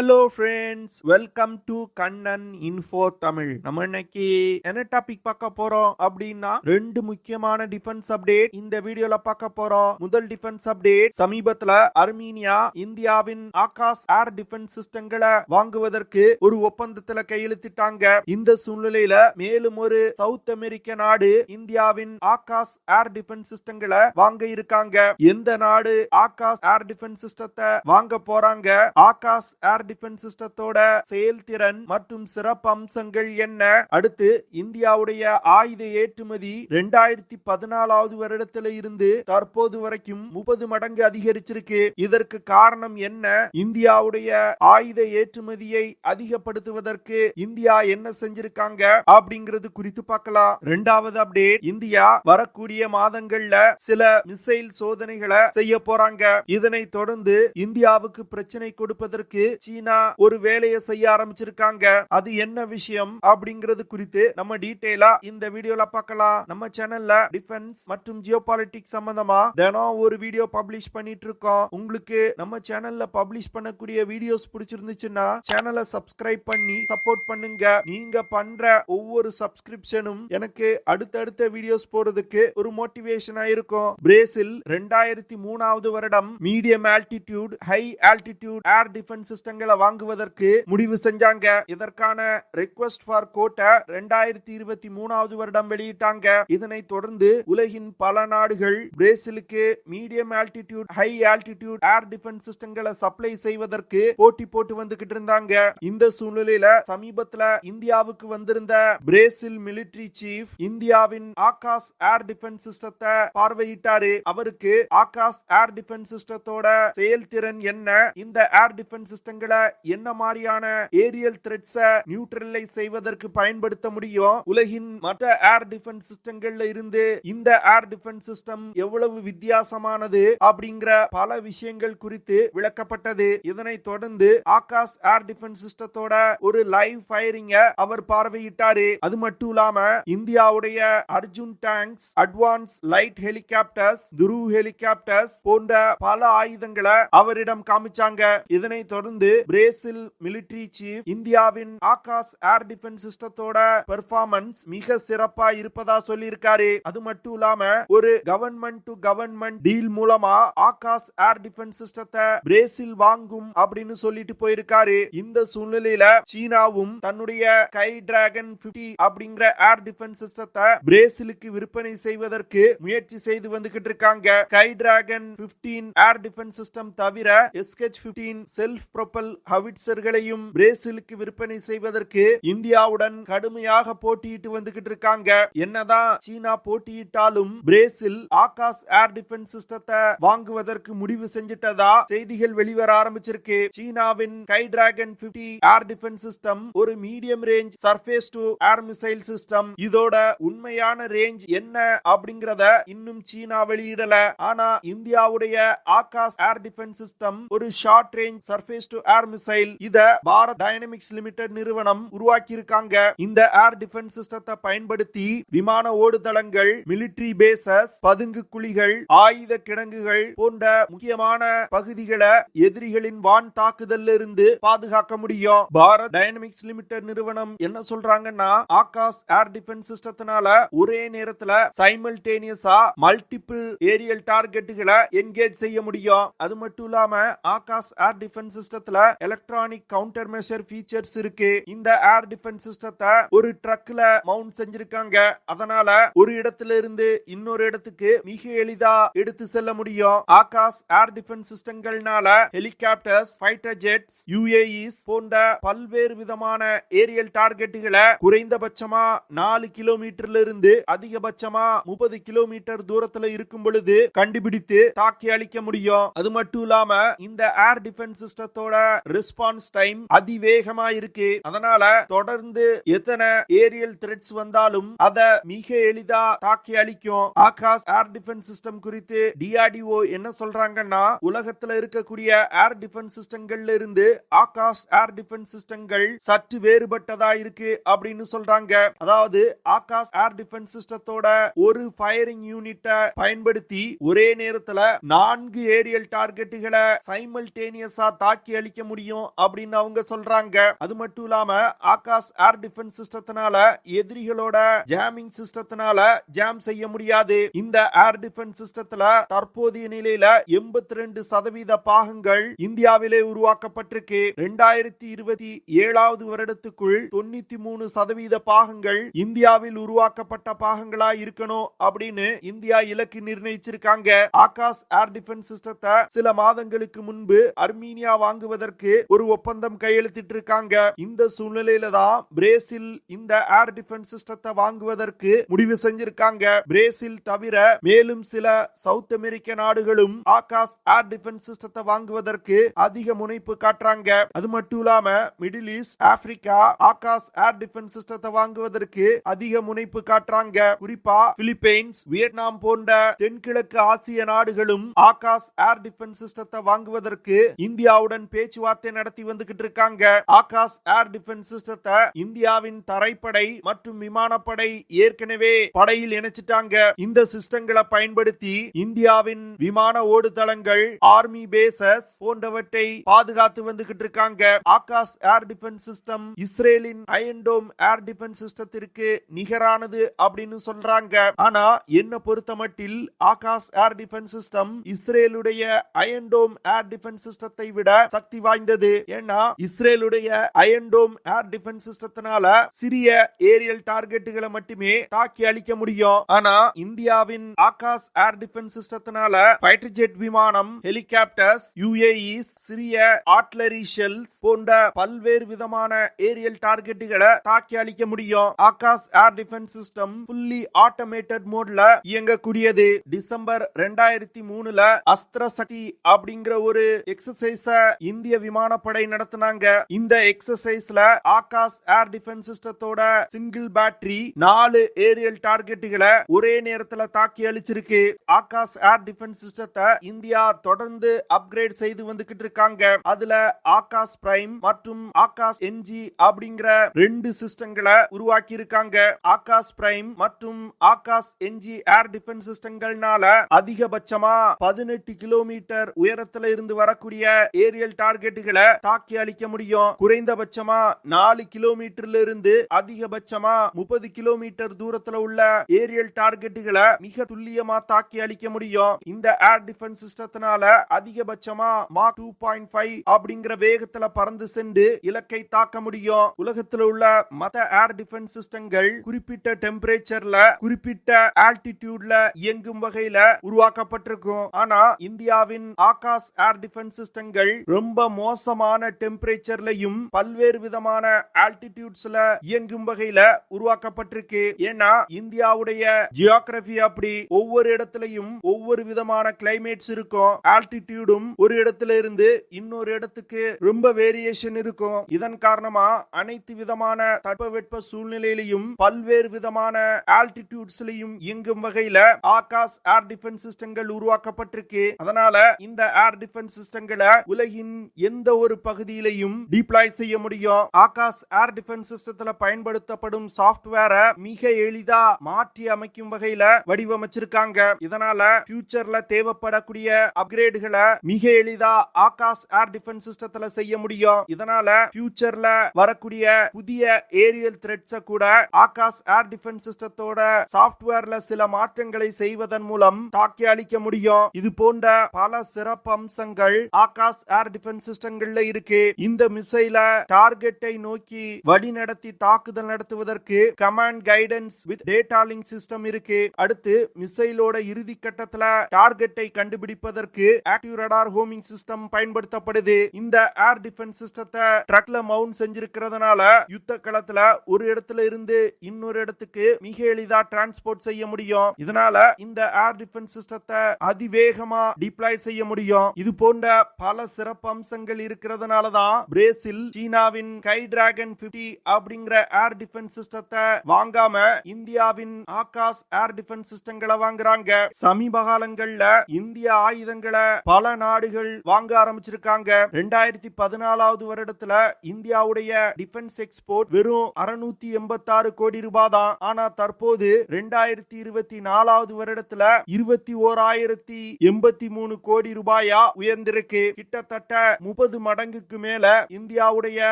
Hello friends, welcome to Kannan info Tamil. நம்ம இன்னைக்கு என்ன டாபிக் பார்க்க போறோம் அப்படின்னா, ரெண்டு முக்கியமான டிஃபென்ஸ் அப்டேட் இந்த வீடியோல பார்க்க போறோம். முதல் டிஃபென்ஸ் அப்டேட், சமீபத்துல அர்மீனியா இந்தியாவின் ஆகாஷ் ஏர் டிஃபென்ஸ் சிஸ்டங்களை வாங்குவதற்கு ஒரு ஒப்பந்தத்துல கையெழுத்திட்டாங்க. இந்த சூழ்நிலையில மேலும் ஒரு சவுத் அமெரிக்க நாடு இந்தியாவின் ஆகாஷ் ஏர் டிஃபென்ஸ் சிஸ்டங்களை வாங்க இருக்காங்க. எந்த நாடு ஆகாஷ் ஏர் டிஃபென்ஸ் சிஸ்டத்தை வாங்க போறாங்க, ஆகாஷ் ஏர் டிஃபென்ஸ் சிஸ்டத்தோட செயல்திறன் மற்றும் சிறப்பு அம்சங்கள் என்ன, அடுத்து இந்தியாவுடைய ஆயுத ஏற்றுமதி 2014 வருடத்தில இருந்து தற்போது வரைக்கும் 30 மடங்கு அதிகரிச்சிருக்கு. இதற்கு காரணம் என்ன, இந்தியாவுடைய ஆயுத ஏற்றுமதியை அதிகப்படுத்துவதற்கு இந்தியா என்ன செஞ்சிருக்காங்க அப்படிங்கிறது குறித்து பார்க்கலாம். இரண்டாவது அப்டேட், இந்தியா வரக்கூடிய மாதங்கள்ல சில மிசைல் சோதனைகளை செய்ய போறாங்க. இதனை தொடர்ந்து இந்தியாவுக்கு பிரச்சனை கொடுப்பதற்கு சீனா ஒரு வேலையை செய்ய ஆரம்பிச்சிருக்காங்க. அது என்ன விஷயம் அப்படிங்கிறது குறித்து நம்ம டீடைலா இந்த வீடியோல பார்க்கலாம். நம்ம சேனல்ல டிஃபென்ஸ் மற்றும் ஜியோபாலிட்டிக்ஸ் சம்பந்தமா தினம் ஒரு வீடியோ பப்ளிஷ் பண்ணிட்டு இருக்கோம். உங்களுக்கு நம்ம சேனல்ல பப்ளிஷ் பண்ணக்கூடிய வீடியோஸ் பிடிச்சிருந்துச்சுன்னா சேனலை சப்ஸ்கிரைப் பண்ணி சப்போர்ட் பண்ணுங்க. நீங்க பண்ற ஒவ்வொரு சப்ஸ்கிரிப்ஷனும் எனக்கு அடுத்தடுத்த வீடியோஸ் போடுறதுக்கு ஒரு மோட்டிவேஷனா இருக்கும். பிரேசில் 2003 வருடம் medium altitude high altitude air defence சிஸ்டங்களை வாங்குவதற்கு முடிவு செஞ்சாங்க. இதற்கான ரிக்வெஸ்ட் ஃபார் கோட்டை 2023 வருடம் வெளியிட்டாங்க. இதனை தொடர்ந்து உலகின் பல நாடுகள் பிரேசிலுக்கு medium altitude high altitude air defence சிஸ்டங்களை சப்ளை செய்வதற்கு போட்டி போட்டு வந்துகிட்டு இருந்தாங்க. இந்த சூழ்நிலையில சமீபத்துல இந்தியாவுக்கு வந்திருந்த பிரேசில் மிலிட்டரி சீஃப் இந்தியாவின் ஆகாஷ் ஏர் டிஃபென்ஸ் சிஸ்டத்தை பார்வையிட்டாரு. அவருக்கு ஆகாஷ் ஏர் டிஃபென்ஸ் சிஸ்டத்தோட செயல்திறன் என்ன, இந்த ஏர் டிஃபென்ஸ் சிஸ்டங்களை என்ன மாதிரியான ஏரியல் த்ரெட்ஸை நியூட்ரலைஸ் செய்வதற்கு பயன்படுத்த முடியும், உலகின் மற்ற ஏர் டிஃபென்ஸ் சிஸ்டங்கள்ல இருந்து இந்த ஏர் டிஃபென்ஸ் சிஸ்டம் எவ்வளவு வித்தியாசமானது அப்படிங்கிற பல விஷயங்கள் குறித்து விளக்கப்பட்டது. இதனை தொடர்ந்து ஆகாஷ் ஏர் டிஃபென்ஸ் சிஸ்டத்தோட ஒரு லைவ் ஃபயரிங்க அவர் பார்வையிட்டாரு. அது மட்டும் இல்லாம இந்தியாவுடைய Arjun tanks, advance light helicopters, Dhruv helicopters போன்ற பல ஆயுதங்களை அவரிடம் காமிச்சாங்க. இதனை தொடர்ந்து பிரேசில் மிலிட்டரி சீஃப் இந்தியாவின் ஆகாஷ் ஏர் டிஃபென்ஸ் சிஸ்டத்தோட பெர்ஃபார்மன்ஸ் மிக சிறப்பா இருப்பதா சொல்லியிருக்காரு. அது மட்டும் இல்லாம ஒரு கவர்மெண்ட் டு கவர்மெண்ட் டீல் மூலமா ஆகாஷ் ஏர் டிஃபென்ஸ் சிஸ்டத்தை பிரேசில் வாங்கும் அப்படின்னு சொல்லிட்டு போயிருக்காரு. இந்த சூழ்நிலையில சீனாவும் தன்னுடைய கை டிராகன் 50 அப்படிங்கிற ஏர் டிஃபென்ஸ் சிஸ்டத்தை பிரேசிலுக்கு விற்பனை செய்வதற்கு முயற்சி செய்து வந்துகிட்டு இருக்காங்க. கை டிராகன் 15 ஏர் டிஃபென்ஸ் சிஸ்டம் தவிர SH-15 செல்ஃப் ப்ரொபல் ஹவிட்சர்களையும் பிரேசிலுக்கு விற்பனை செய்வதற்கு இந்தியாவுடன் கடுமையாக போட்டியிட்டு வந்துகிட்டு இருக்காங்க. என்னதான் சீனா போட்டியிட்டாலும் பிரேசில் ஆகாஷ் ஏர் டிஃபென்ஸ் சிஸ்டத்தை வாங்குவதற்கு முடிவு செஞ்சிட்டதா செய்திகள் வெளிவர ஆரம்பிச்சிருக்கு. சீனாவின் கை டிராகன் 50 ஏர் டிஃபென்ஸ் சிஸ்டம் ஒரு medium range surface to air missile system. இதோட உண்மையான ரேஞ்ச் என்ன அப்படிங்கறத இன்னும் சீனா வெளியிடல. ஆனா இந்தியாவுடைய ஆகாஷ் ஏர் டிஃபென்ஸ் சிஸ்டம் ஒரு short range surface to air missile. இத பாரத் டைனமிக்ஸ் லிமிடெட் நிறுவனம் உருவாக்கி இருக்காங்க. இந்த ஏர் டிஃபென்ஸ் சிஸ்டத்தை பயன்படுத்தி விமான ஓடுதளங்கள், மிலிட்டரி பேசஸ், பதுங்கு குழிகள், ஆயுத கிடங்குகள் போன்ற முக்கியமான பகுதிகளை எதிரிகளின் வான் தாக்குதல்ல இருந்து பாதுகாக்க முடியும். பாரத் டைனமிக்ஸ் லிமிடெட் நிறுவனம் என்ன சொல்றாங்கன்னா, ஆகாஷ் ஏர் டிஃபென்ஸ் சிஸ்டத்தினால ஒரே நேரத்துல சைமல்டேனியஸா மல்டிபிள் ஏரியல் டார்கெட்டுகளை என்கேஜ் செய்ய முடியும். அது மட்டும் இல்லாம ஆகாஷ் ஏர் டிஃபென்ஸ் சிஸ்டத்துல எலக்ட்ரானிக் கவுண்டர் மெஷர் ஃபீச்சர்ஸ் இருக்கு. இந்த ஏர் டிஃபென்ஸ் சிஸ்டத்தை ஒரு ட்ரக்ல மவுண்ட் செஞ்சிருக்காங்க. அதனால ஒரு இடத்துல இருந்து இன்னொரு இடத்துக்கு மிக எளிதா எடுத்து செல்ல முடியும். ஆகாஷ் ஏர் டிஃபென்ஸ் சிஸ்டங்கள்னால ஹெலிகாப்டர்ஸ், ஃபைட்டர் ஜெட்ஸ், UAEs போன்ற பல்வேறு விதமான ஏரியல் டார்கெட்டுகளை குறைந்தபட்சமா 4 கிலோமீட்டர்ல இருந்து அதிகபட்சமா 30 கிலோமீட்டர் தூரத்துல இருக்கும் பொழுது கண்டுபிடித்து தாக்கி அளிக்க முடியும். அது மட்டும் இல்லாம இந்த ஏர் டிஃபென்ஸ் சிஸ்டத்தோட ரெஸ்பான்ஸ் டைம் அதிவேகமா இருக்கு. அதனால தொடர்ந்து எத்தனை ஏரியல் த்ரெட்ஸ் வந்தாலும் அத மிக எளிதா தாக்கி அளிக்கும். ஆகாஷ் ஏர் டிஃபென்ஸ் சிஸ்டம் குறித்து DRDO என்ன சொல்றாங்கன்னா, உலகத்துல இருக்கக்கூடிய ஏர் டிஃபென்ஸ் சிஸ்டங்கள்ல இருந்து ஆகாஷ் ஏர் டிஃபென்ஸ் சிஸ்டங்கள் சற்று வேறுபட்டதா இருக்கு அப்படின்னு சொல்றாங்க. அதாவது ஆகாஷ் ஏர் டிஃபென்ஸ் சிஸ்டத்தோட ஒரு ஃபயரிங் யூனிட்டை பயன்படுத்தி ஒரே நேரத்துல 4 ஏரியல் டார்கெட்டுகளை சைமல்டேனியஸா தாக்கி அளிக்க முடியும் அப்படின்னு அவங்க சொல்றாங்க. அது மட்டும் இல்லாம ஆகாஷ் ஏர் டிஃபென்ஸ் சிஸ்டத்தினால எதிரிகளோட ஜாமிங் சிஸ்டத்தினால ஜாம் செய்ய முடியாது. இந்த ஏர் டிஃபென்ஸ் சிஸ்டத்துல தற்போதைய நிலையில 82% பாகங்கள் இந்தியாவிலே உருவாக்கப்பட்டிருக்கு. 2027 வருடத்துக்குள் 93% பாகங்கள் இந்தியாவில் உருவாக்கப்பட்ட பாகங்களா இருக்கணும் அப்படின்னு இந்தியா இலக்கு நிர்ணயிச்சிருக்காங்க. ஆகாஷ் ஏர் டிஃபென்ஸ் சிஸ்டத்தை சில மாதங்களுக்கு முன்பு அர்மீனியா வாங்குவதற்கு ஒரு ஒப்பந்தம் கையெழுத்திட்டு இருக்காங்க. இந்த சூழ்நிலையில தான் பிரேசில் இந்த ஏர் டிஃபென்ஸ் சிஸ்டத்தை வாங்குவதற்கு முடிவு செஞ்சிருக்காங்க. பிரேசில் தவிர மேலும் சில சவுத் அமெரிக்க நாடுகளும் ஆகாஷ் ஏர் டிஃபென்ஸ் சிஸ்டத்தை வாங்குவதற்கு அதிக முனைப்பு காட்டுறாங்க. அது மட்டும் இல்லாம middle east, Africa Akash air defence சிஸ்டத்தை வாங்குவதற்கு அதிக முனைப்பு காட்டுறாங்க. குறிப்பா பிலிப்பைன்ஸ், வியட்நாம் போன்ற தென்கிழக்கு ஆசிய நாடுகளும் ஆகாஷ் ஏர் டிஃபென்ஸ் சிஸ்டத்தை வாங்குவதற்கு இந்தியாவுடன் பேச்சுவார்த்தை நடத்தி வந்துகிட்டு இருக்காங்க. ஆகாஷ் ஏர் டிஃபென்ஸ் சிஸ்டத்தை இந்தியாவின் தரைப்படை மற்றும் விமானப்படை ஏற்கனவே படையில் இணைச்சிட்டாங்க. இந்த சிஸ்டங்களை பயன்படுத்தி இந்தியாவின் விமான ஓடுதளங்கள், ஆர்மி பேசஸ் போன்றவற்றை பாதுகாத்து வந்துகிட்டு இருக்காங்க. ஆகாஷ் ஏர் டிஃபென்ஸ் சிஸ்டம் இஸ்ரேலின் அயன் டோம் ஏர் டிஃபென்ஸ் சிஸ்டத்திற்கு நிகரானது அப்படின்னு சொல்றாங்க. ஆனா என்ன பொறுத்தமட்டில் ஆகாஷ் ஏர் டிஃபென்ஸ் சிஸ்டம் இஸ்ரேலுடைய அயன் டோம் ஏர் டிஃபென்ஸ் சிஸ்டத்தை விட சக்தி வாய்ந்தது. ஏன்னா இஸ்ரேலுடைய அயன் டோம் ஏர் டிஃபென்ஸ் சிஸ்டத்தினால சிறிய ஏரியல் டார்கெட்டுகளை மட்டுமே தாக்கி அழிக்க முடியும். ஆனா இந்தியாவின் ஆகாஷ் ஏர் டிஃபென்ஸ் சிஸ்டத்தினால ஃபைட்டர் ஜெட் விமானம், ஹெலிகாப்டர்ஸ், யுஏஇஸ், சிறிய ஆர்ட்டிலரி ஷெல்ஸ் போன்ற பல்வேறு விதமான ஏரியல் டார்கெட்டுகளை தாக்கி அழிக்க முடியும். Akash air defence system fully automated மோட்ல இயங்கக்கூடியது. டிசம்பர் 2003ல அஸ்திர சக்தி அப்படிங்கிற ஒரு எக்ஸசைஸ இந்திய விமானப்படை நடத்தினாங்க. இந்த எக்ஸசைஸ்ல ஆகாஷ் ஏர் டிஃபென்ஸ் சிஸ்டத்தோட சிங்கிள் பேட்டரி 4 ஏரியல் டார்கெட்டுகளை ஒரே நேரத்துல தாக்கி அழிச்சிருக்கு. ஆகாஷ் ஏர் டிஃபென்ஸ் சிஸ்டத்தை இந்தியா தொடர்ந்து அப்கிரேட் செய்து வந்துகிட்டு இருக்காங்க. அதுல ஆகாஷ் பிரைம் மற்றும் ஆகாஷ் என்ஜி அப்படிங்கிற 2 சிஸ்டங்களை உருவாக்கி இருக்காங்க. ஆகாஷ் பிரைம் மற்றும் ஆகாஷ் என்ஜி ஏர் டிஃபென்ஸ் சிஸ்டங்கள்னால அதிகபட்சமா 18 கிலோமீட்டர் உயரத்துல இருந்து வரக்கூடிய ஏரியல் டார்கெட்டுகளை தாக்கி அழிக்க முடியும். குறைந்தபட்சமா 4 கிலோமீட்டர்ல இருந்து அதிகபட்சமா 30 கிலோமீட்டர் தூரத்துல உள்ள ஏரியல் டார்கெட்டுகளை மிக துல்லியமா தாக்கி அழிக்க முடியும். இந்த ஏர் டிஃபென்ஸ் சிஸ்டத்தினால அதிகபட்சமா மாக் 2.5 அப்படிங்கிற வேகத்துல பறந்து சென்று இலக்கை தாக்க முடியும். உலகத்தில் உள்ள மற்ற ஏர் டிஃபென்ஸ் சிஸ்டங்கள் குறிப்பிட்ட டெம்பரேச்சர்ல குறிப்பிட்ட ஆல்டிடியூட்ல இயங்கும் வகையில உருவாக்கப்பட்டிருக்கும். ஆனா இந்தியாவின் ஆகாஷ் ஏர் டிஃபென்ஸ் சிஸ்டங்கள் ரொம்ப மோசமான டெம்பரேச்சர்லயும் பல்வேறு விதமான ஆல்டிடியூட்ஸ்ல இயங்கும் வகையில உருவாக்கப்பட்டிருக்கு. ஏன்னா இந்தியாவுடைய ஜியோகிராபி அப்படி ஒவ்வொரு இடத்துலயும் ஒவ்வொரு விதமான கிளைமேட்ஸ் இருக்கும். ஆல்டிடியூடும் ஒரு இடத்துல இருந்து இன்னொரு இடத்துக்கு ரொம்ப வேரியேஷன் இருக்கும். இதன் காரணமா அனைத்து விதமான தட்பவெட்ப சூழ்நிலையிலும் பல்வேறு விதமான ஆல்டிடியூட்ஸ்லயும் இயங்கும் வகையில ஆகாஷ் ஏர் டிஃபென்ஸ் சிஸ்டங்கள் உருவாக்கப்பட்டிருக்கு. அதனால இந்த ஏர் டிஃபென்ஸ் சிஸ்டங்களை உலகின் எந்த ஒரு பகுதியிலையும் டிப்ளாய் செய்ய முடியும். ஆகாஷ் ஏர் டிஃபென்ஸ் சிஸ்டத்துல பயன்படுத்தப்படும் சாஃப்ட்வேரை மிக எளிதா மாற்றி அமைக்கும் வகையில வடிவமைச்சிருக்காங்க. இதனால ஃபியூச்சர்ல தேவைப்படக்கூடிய அப்கிரேடுகளை மிக எளிதா ஆகாஷ் ஏர் டிஃபென்ஸ் சிஸ்டத்துல செய்ய முடியும். இதனால ஃபியூச்சர்ல வரக்கூடிய புதிய ஏரியல் த்ரெட்ஸ கூட ஆகாஷ் ஏர் டிஃபென்ஸ் சிஸ்டத்தோட சாஃப்ட்வேர்ல சில மாற்றங்களை செய்வதன் மூலம் தாக்கி அழிக்க முடியும். இது போன்ற பல சிறப்பு அம்சங்கள் ஆகாஷ் ஏர் டிஃபென்ஸ் சிஸ்டங்கள்ல இருக்கு. இந்த மிசைல டார்கெட்டை நோக்கி வழிநடத்தி தாக்குதல் நடத்துவதற்கு command guidance with data link system இருக்கு. அடுத்து மிசைலோட இறுதி கட்டத்துல டார்கெட்டை கண்டுபிடிப்பதற்கு ஆக்டிவ் ரடார் ஹோமிங் சிஸ்டம் பயன்படுத்தப்படுது. இந்த ஏர் டிஃபென்ஸ் சிஸ்டத்தை ட்ரக்ல மவுண்ட் செஞ்சிருக்கிறதுனால யுத்த களத்துல ஒரு இடத்துல இருந்து இன்னொரு இடத்துக்கு மிக எளிதா டிரான்ஸ்போர்ட் செய்ய முடியும். இதனால இந்த ஏர் டிஃபென்ஸ் சிஸ்டத்தை அதிவேகமா டிப்ளாய் செய்ய முடியும். இது போன்ற பல சிறப்பு அம்சங்கள் இருக்கிறதுனால தான் பிரேசில் சீனாவின் கை டிராகன் 50 அப்படிங்கிற ஏர் டிஃபென்ஸ் சிஸ்டத்தை வாங்காம இந்தியாவின் ஆகாஷ் ஏர் டிஃபென்ஸ் சிஸ்டங்களை வாங்குறாங்க. சமீப காலங்கள்ல இந்திய ஆயுதங்களை பல நாடுகள் வாங்க ஆரம்பிச்சிருக்காங்க. 2014 வருடத்துல இந்தியாவுடைய டிஃபென்ஸ் எக்ஸ்போர்ட் வெறும் 686 கோடி ரூபாய் தான். ஆனா தற்போது 2024 வருடத்துல 21,083 கோடி ரூபாயா உயர்ந்திருக்கு. கிட்டத்தட்ட 30 மடங்குக்கு மேல இந்தியாவுடைய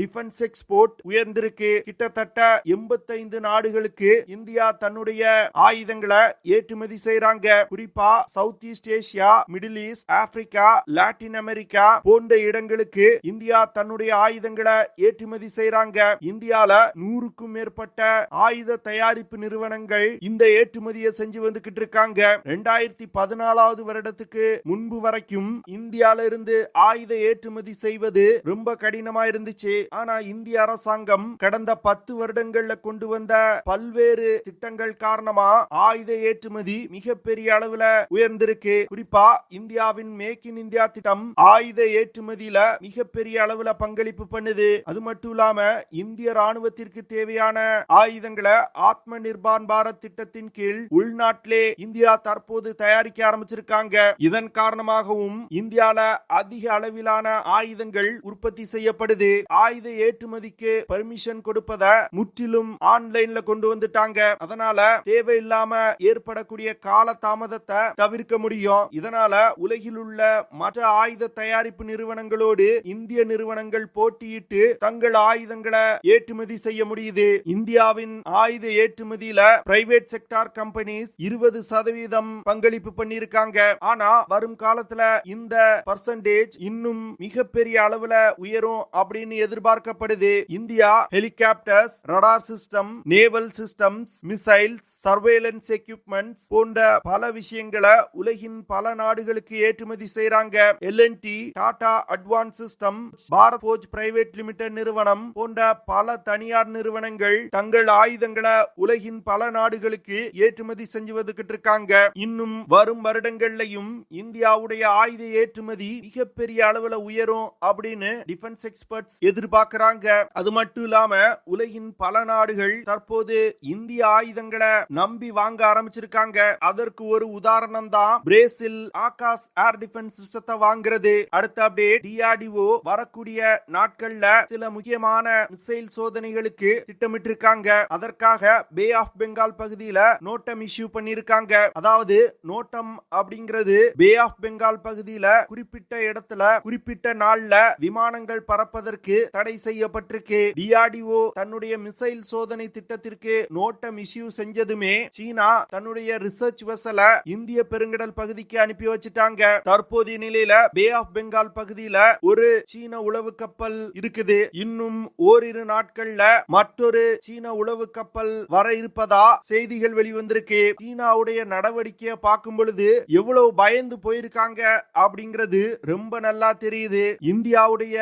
டிஃபென்ஸ் எக்ஸ்போர்ட் உயர்ந்திருக்கு. கிட்டத்தட்ட 85 நாடுகளுக்கு இந்தியா தன்னுடைய ஆயுதங்களை ஏற்றுமதி செய்றாங்க. குறிப்பா south east Asia, middle east, Africa, Latin America போன்ற இடங்களுக்கு இந்தியா தன்னுடைய ஆயுதங்களை ஏற்றுமதி செய்றாங்க. இந்தியால 100க்கும் மேற்பட்ட ஆயுத தயாரிப்பு நிறுவனங்கள் இந்த ஏற்றுமதியை செஞ்சு வந்துகிட்டு இருக்காங்க. 2014 வருடத்துக்கு முன்பு வரைக்கும் இந்தியால இருந்து ஆயுத ஏற்றுமதி செய்வது ரொம்ப கடினமா இருந்துச்சு. ஆனா இந்திய அரசாங்கம் கடந்த 10 வருடங்கள்ல கொண்டு வந்த பல்வேறு திட்டங்கள் காரணமா ஆயுத ஏற்றுமதி மிகப்பெரிய அளவுல உயர்ந்திருக்கு. குறிப்பா இந்தியாவின் மேக் இன் இந்தியா திட்டம் ஆயுத ஏற்றுமதியில மிகப்பெரிய அளவுல பங்களிப்பு பண்ணுது. அது மட்டும் இல்லாம இந்திய ராணுவத்திற்கு தேவையான ஆயுதங்களை ஆத்ம நிர்பார் பாரத் திட்டத்தின் கீழ் உள்நாட்டிலே இந்தியா தற்போது தயாரிக்க ஆரம்பிச்சிருக்காங்க. இதன் காரணமாகவும் இந்தியால அதிக அளவிலான ஆயுதங்கள் உற்பத்தி செய்யப்படுது. ஆயுத ஏற்றுமதிக்கு பெர்மிஷன் கொடுப்பத முற்றிலும் ஆன்லைன்ல கொண்டு வந்துட்டாங்க. அதனால தேவையில்லாம ஏற்படக்கூடிய கால தாமதத்தை தவிர்க்க முடியும். இதனால உலகில் உள்ள மற்ற ஆயுத தயாரிப்பு நிறுவனங்களோடு இந்திய நிறுவனங்கள் போட்டியிட்டு தங்கள் ஆயுதங்களை ஏற்றுமதி செய்ய முடியுது. இந்தியாவின் ஆயுத ஏற்றுமதியில பிரைவேட் செக்டார் கம்பெனிஸ் 20% பங்களிப்பு பண்ணிருக்காங்க. ஆனா வரும் காலத்துல இந்த பர்சன்டேஜ் இன்னும் மிகப்பெரிய அளவுல உயரும் அப்படின்னு எதிர்பார்க்கப்படுது. India helicopters, radar system, naval systems, missiles, surveillance equipments போன்ற பல விஷயங்களை உலகின் பல நாடுகளுக்கு ஏற்றுமதி செய்றாங்க. L and T, Tata advance system, Bharat Forge private limited நிறுவனம் போன்ற பல தனியார் நிறுவனங்கள் தங்கள் ஆயுதங்களை உலகின் பல நாடுகளுக்கு ஏற்றுமதி செஞ்சு வந்துகிட்டு இருக்காங்க. இன்னும் வரும் வருடங்கள்லயும் இந்தியாவுடைய ஆயுத ஏற்றுமதி மிகப்பெரிய அளவுல உயரும் அப்படின்னு டிஃபென்ஸ் எக்ஸ்பர்ட்ஸ் எதிர்பார்க்கிறாங்க. அது மட்டும் இல்லாம உலகின் பல நாடுகள் தற்போது இந்திய ஆயுதங்களை நம்பி வாங்க ஆரம்பிச்சிருக்காங்க. அதற்கு ஒரு உதாரணம் தான் பிரேசில் ஆகாஷ் ஏர் டிஃபென்ஸ் சிஸ்டத்தை வாங்குறது. அடுத்த அப்டேட், DRDO வரக்கூடிய நாட்கள்ல சில முக்கியமான மிசைல் சோதனைகளுக்கு திட்டமிட்டு இருக்காங்க. அதற்காக பே ஆஃப் பெங்கால் பகுதியில நோட்டம் இஷ்யூ பண்ணிருக்காங்க. அதாவது நோட்டம் அப்படிங்கிறது பே ஆஃப் பெங்கால் பகுதியில குறிப்பிட்ட இடத்துல குறிப்பிட்ட நாள்ல விமானங்கள் பறப்பதற்கு தடை செய்யப்பட்டிருக்கு. DRDO தன்னுடைய மிசைல் சோதனை திட்டத்திற்கு நோட்டம் இஷ்யூ செஞ்சதுமே சீனா தன்னுடைய ரிசர்ச் வெசல இந்திய பெருங்கடல் பகுதிக்கு அனுப்பி வச்சிட்டாங்க. தற்போதைய நிலையில பே ஆஃப் பெங்கால் பகுதியில ஒரு சீன உளவு கப்பல் இருக்குது. இன்னும் ஓரிரு நாட்கள்ல மற்றொரு சீன உளவு கப்பல் வர இருப்பதா செய்திகள் வெளிவந்திருக்கு. சீனாவுடைய நடவடிக்கையை பார்க்கும் பொழுது எவ்வளவு பயந்து போயிருக்காங்க அப்படிங்கிறது ரொம்ப நல்லா தெரியுது. இந்தியாவுடைய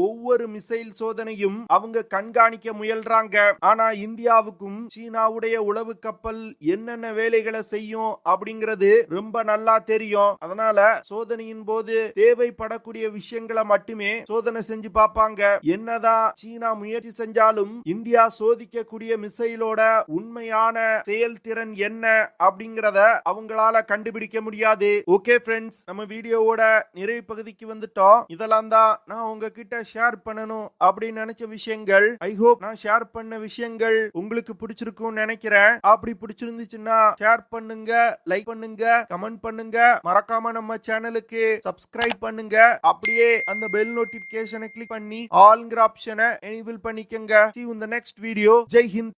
ஒவ்வொரு மிசைல் சோதனையும் அவங்க கண்காணிக்க முயல்றாங்க. ஆனா இந்தியாவுக்கும் சீனாவுடைய உளவு கப்பல் என்னென்ன வேலைகளை செய்யும் அப்படிங்கிறது ரொம்ப நல்லா தெரியும். அதனால சோதனையின் போது தேவைப்படக்கூடிய விஷயங்களை மட்டுமே சோதனை செஞ்சு பார்ப்பாங்க. என்னதான் சீனா முயற்சி செஞ்சாலும் இந்தியா சோதிக்கக்கூடிய மிசைலோட உண்மையான செயல்திறன் என்ன அப்படிங்கறத அவங்களால கண்டுபிடிக்க முடியாது. ஓகே ஃப்ரெண்ட்ஸ், நம்ம வீடியோவோட நிறைவு பகுதிக்கு வந்துட்டோம். இதெல்லாம் தான் நான் உங்ககிட்ட ஷேர் பண்ணணும் அப்படின்னு நினைச்ச விஷயங்கள். ஐ ஹோப் நான் ஷேர் பண்ண விஷயங்கள் உங்களுக்கு பிடிச்சிருக்கும் நினைக்கிறேன். அப்படி பிடிச்சிருந்துச்சுன்னா ஷேர் பண்ணுங்க, லைக் பண்ணுங்க, கமெண்ட் பண்ணுங்க. மறக்காம நம்ம சேனலுக்கு சப்ஸ்கிரைப் பண்ணுங்க. அப்படியே அந்த பெல் நோட்டிபிகேஷனை கிளிக் பண்ணி ஆல்ங்கிற ஆப்ஷனை எனேபிள் பண்ணிக்கங்க. See you in the next video. Jai Hind.